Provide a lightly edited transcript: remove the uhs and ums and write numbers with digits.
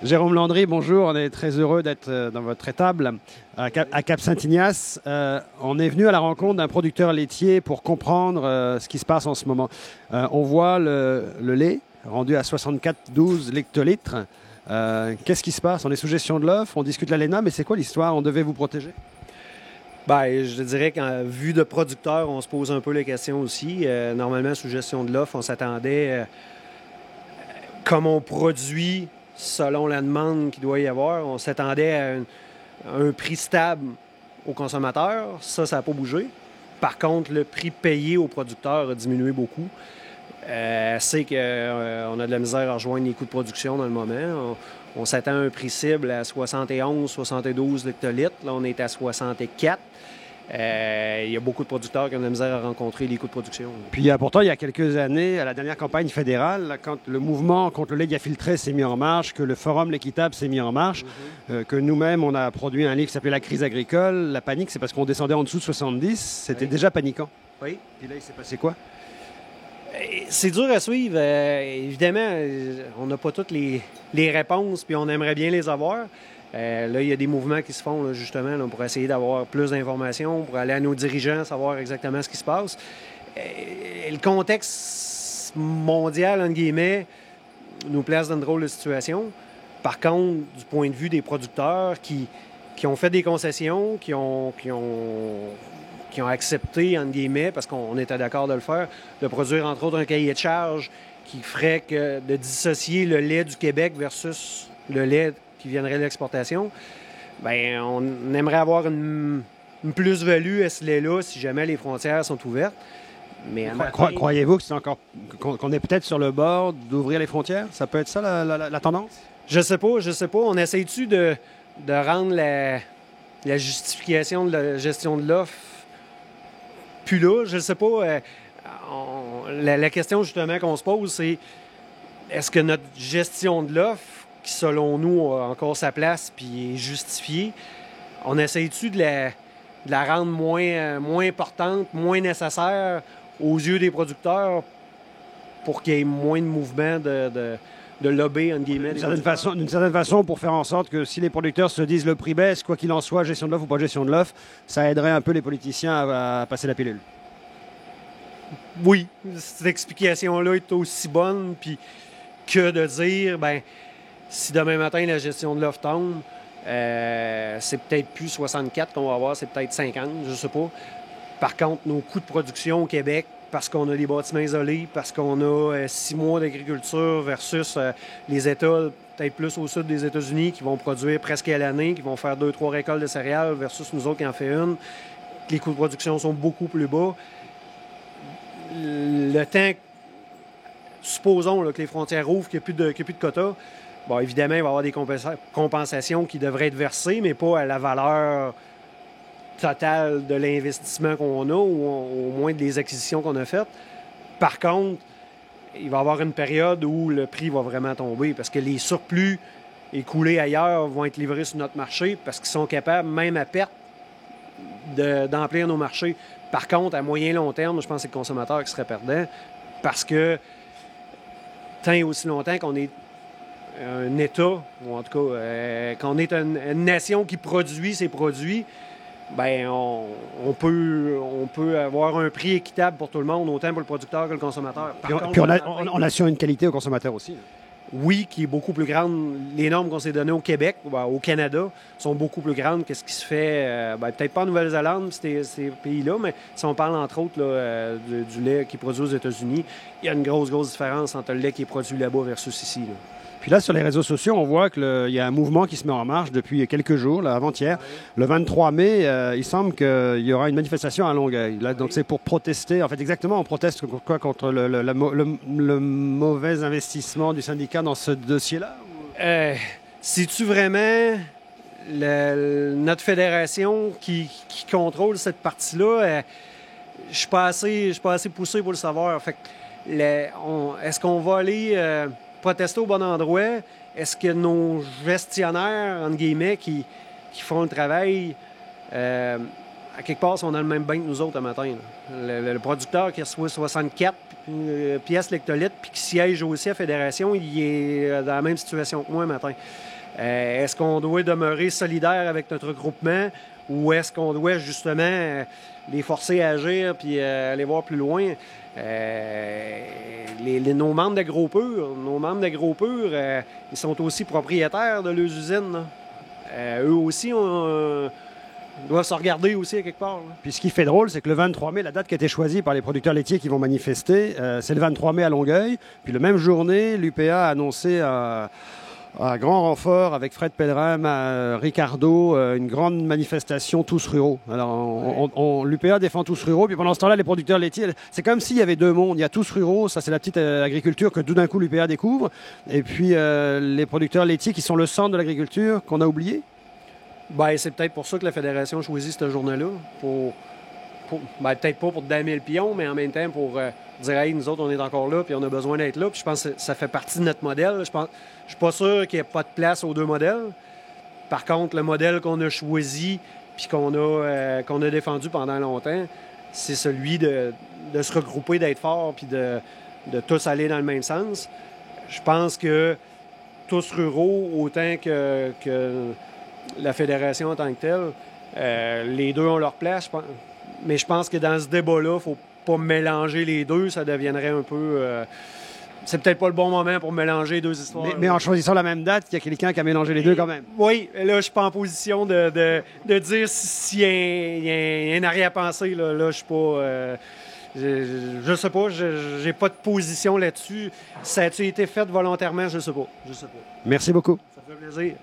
Jérôme Landry, bonjour. On est très heureux d'être dans votre étable à Cap-Saint-Ignace. On est venu à la rencontre d'un producteur laitier pour comprendre ce qui se passe en ce moment. On voit le lait rendu à 64,12 hectolitres. Qu'est-ce qui se passe? On est sous gestion de l'offre, on discute l'ALENA, mais c'est quoi l'histoire? On devait vous protéger? Bien, je dirais qu'en vue de producteur, on se pose un peu les questions aussi. Normalement, sous gestion de l'offre, on s'attendait, comme on produit selon la demande qu'il doit y avoir, on s'attendait à un prix stable aux consommateurs. Ça n'a pas bougé. Par contre, le prix payé aux producteurs a diminué beaucoup. C'est qu'on a de la misère à rejoindre les coûts de production dans le moment. On s'attend à un prix cible à 71, 72 hectolitres. Là, on est à 64. Il y a beaucoup de producteurs qui ont de la misère à rencontrer les coûts de production. Puis pourtant, il y a quelques années, à la dernière campagne fédérale, là, quand le mouvement contre le lait diafiltré s'est mis en marche, que le Forum L'équitable s'est mis en marche, que nous-mêmes, on a produit un livre qui s'appelait La crise agricole. La panique, c'est parce qu'on descendait en dessous de 70. C'était déjà paniquant. Oui. Et là, il s'est passé quoi? C'est dur à suivre. Évidemment, on n'a pas toutes les réponses, puis on aimerait bien les avoir. Là, il y a des mouvements qui se font, là, justement, là, pour essayer d'avoir plus d'informations, pour aller à nos dirigeants, savoir exactement ce qui se passe. Le contexte mondial, entre guillemets, nous place dans une drôle de situation. Par contre, du point de vue des producteurs qui ont fait des concessions, qui ont accepté, entre guillemets, parce qu'on était d'accord de le faire, de produire, entre autres, un cahier de charge qui ferait que de dissocier le lait du Québec versus le lait qui viendrait de l'exportation, bien, on aimerait avoir une plus-value à ce lait-là si jamais les frontières sont ouvertes. Mais Croyez-vous que c'est encore qu'on est peut-être sur le bord d'ouvrir les frontières? Ça peut être ça la tendance? Je sais pas. On essaie-tu de rendre la justification de la gestion de l'offre plus là? Je sais pas. La question justement qu'on se pose, c'est est-ce que notre gestion de l'offre, qui selon nous a encore sa place puis est justifiée, on essaie-tu de la rendre moins importante, moins nécessaire aux yeux des producteurs pour qu'il y ait moins de mouvements de lobby, entre guillemets? D'une certaine façon, pour faire en sorte que si les producteurs se disent le prix baisse, quoi qu'il en soit, gestion de l'offre ou pas gestion de l'offre, ça aiderait un peu les politiciens à passer la pilule. Oui, cette explication-là est aussi bonne puis que de dire, ben si demain matin la gestion de l'offre tombe, c'est peut-être plus 64 qu'on va avoir, c'est peut-être 50, je ne sais pas. Par contre, nos coûts de production au Québec, parce qu'on a des bâtiments isolés, parce qu'on a 6 mois d'agriculture versus les États, peut-être plus au sud des États-Unis, qui vont produire presque à l'année, qui vont faire 2-3 récoltes de céréales versus nous autres qui en fait une, les coûts de production sont beaucoup plus bas. Le temps, supposons là, que les frontières ouvrent, qu'il n'y ait plus de quotas, bon, évidemment, il va y avoir des compensations qui devraient être versées, mais pas à la valeur totale de l'investissement qu'on a ou au moins des acquisitions qu'on a faites. Par contre, il va y avoir une période où le prix va vraiment tomber parce que les surplus écoulés ailleurs vont être livrés sur notre marché parce qu'ils sont capables, même à perte, d'emplir nos marchés. Par contre, à moyen et long terme, je pense que c'est le consommateur qui serait perdant parce que tant et aussi longtemps qu'on est un État, ou en tout cas, qu'on est une nation qui produit ses produits, bien, on peut avoir un prix équitable pour tout le monde, autant pour le producteur que le consommateur. Puis on assure une qualité au consommateur aussi. Oui, qui est beaucoup plus grande. Les normes qu'on s'est données au Québec, au Canada, sont beaucoup plus grandes que ce qui se fait, peut-être pas en Nouvelle-Zélande, ces pays-là, mais si on parle entre autres là, du lait qui est produit aux États-Unis, il y a une grosse différence entre le lait qui est produit là-bas versus ici. Là. Puis là, sur les réseaux sociaux, on voit qu'il y a un mouvement qui se met en marche depuis quelques jours, là, avant-hier. Oui. Le 23 mai, il semble qu'il y aura une manifestation à Longueuil. Là, donc, c'est pour protester. En fait, exactement, on proteste quoi, contre le mauvais investissement du syndicat dans ce dossier-là? C'est-tu vraiment notre fédération qui contrôle cette partie-là? Je suis pas assez poussé pour le savoir. Fait que est-ce qu'on va aller protester au bon endroit? Est-ce que nos gestionnaires, entre guillemets, qui font le travail à quelque part, on a le même bain que nous autres un matin. Le producteur qui reçoit 64 pièces lectolitres puis qui siège aussi à Fédération, il est dans la même situation que moi un matin. Est-ce qu'on doit demeurer solidaire avec notre groupement ou est-ce qu'on doit justement les forcer à agir puis aller voir plus loin? Nos membres d'AgroPur, ils sont aussi propriétaires de leurs usines. Eux aussi doivent se regarder aussi à quelque part. Là. Puis ce qui fait drôle, c'est que le 23 mai, la date qui a été choisie par les producteurs laitiers qui vont manifester, c'est le 23 mai à Longueuil. Puis le même journée, l'UPA a annoncé à grand renfort avec Fred Pellerin, Ricardo, une grande manifestation tous ruraux. Alors l'UPA défend tous ruraux, puis pendant ce temps-là, les producteurs laitiers, c'est comme s'il y avait deux mondes. Il y a tous ruraux, ça c'est la petite agriculture que tout d'un coup l'UPA découvre, et puis les producteurs laitiers qui sont le centre de l'agriculture qu'on a oublié. Ben, c'est peut-être pour ça que la Fédération choisit cette journée-là. Peut-être pas pour damer le pion, mais en même temps pour dire hey, nous autres, on est encore là, puis on a besoin d'être là. Puis je pense que ça fait partie de notre modèle. Je suis pas sûr qu'il n'y ait pas de place aux deux modèles. Par contre, le modèle qu'on a choisi puis qu'on a défendu pendant longtemps, c'est celui de se regrouper, d'être fort, puis de tous aller dans le même sens. Je pense que tous ruraux, autant que la Fédération en tant que telle, les deux ont leur place. Mais je pense que dans ce débat-là, il ne faut pas mélanger les deux. Ça deviendrait un peu... c'est peut-être pas le bon moment pour mélanger les deux histoires. Mais en choisissant la même date, il y a quelqu'un qui a mélangé les deux quand même. Oui, là, je ne suis pas en position de dire s'il y a un arrière-pensée. Là, je suis pas... je sais pas, j'ai pas de position là-dessus. Ça a-t-il été fait volontairement? Je sais pas. Merci beaucoup. Ça fait plaisir.